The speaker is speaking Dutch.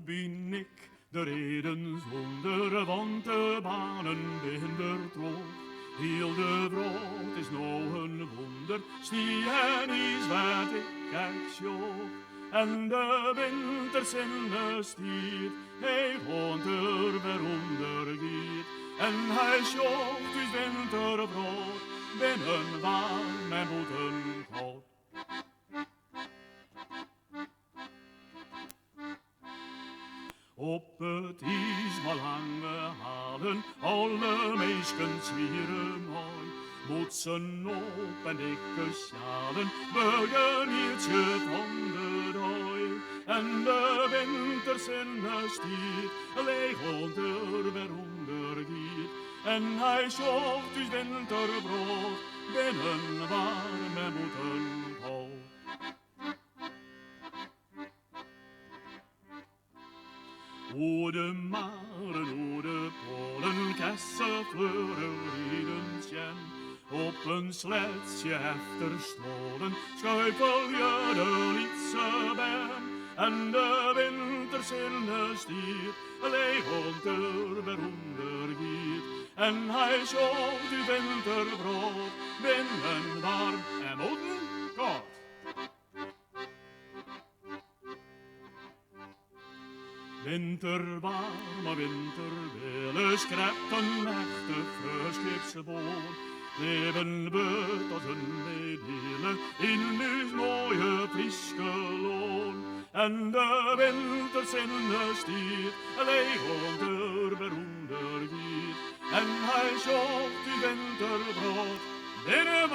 ben ik de reden zonder, want de banen binnen droog. Heel de brood is nou een wonder, stien is wat ik kijk sjoog. En de winters in de stier, hij woont er weer ondergiet. En hij sjoogt dus winterbrood, binnen warm en boeten koud. Op het is maar lange halen, alle meisken zwieren mooi. Boetsen op en dikke sjalen, begenietjes van de dooi. En de winters in de stier, leeg onder weer ondergiet. En hij zocht dus winterbrood, binnen warm en boeten koud. O de maren, o de polen, kessenvleuren rieden sjen. Op een sletje efter stolen schuifel je de lietse ben. En de winters in de stier, leeg onder weer ondergiet. En hij zocht uw winterbrood, binnen warm en boeten koud. Winterwarme winterwille schrijft een echte verscheepse boon. Leven we tot een medele in uw mooie Friese loon. En de winters in de stier, leeg onder weer ondergiet. En hij zocht uw winterbrood, binnen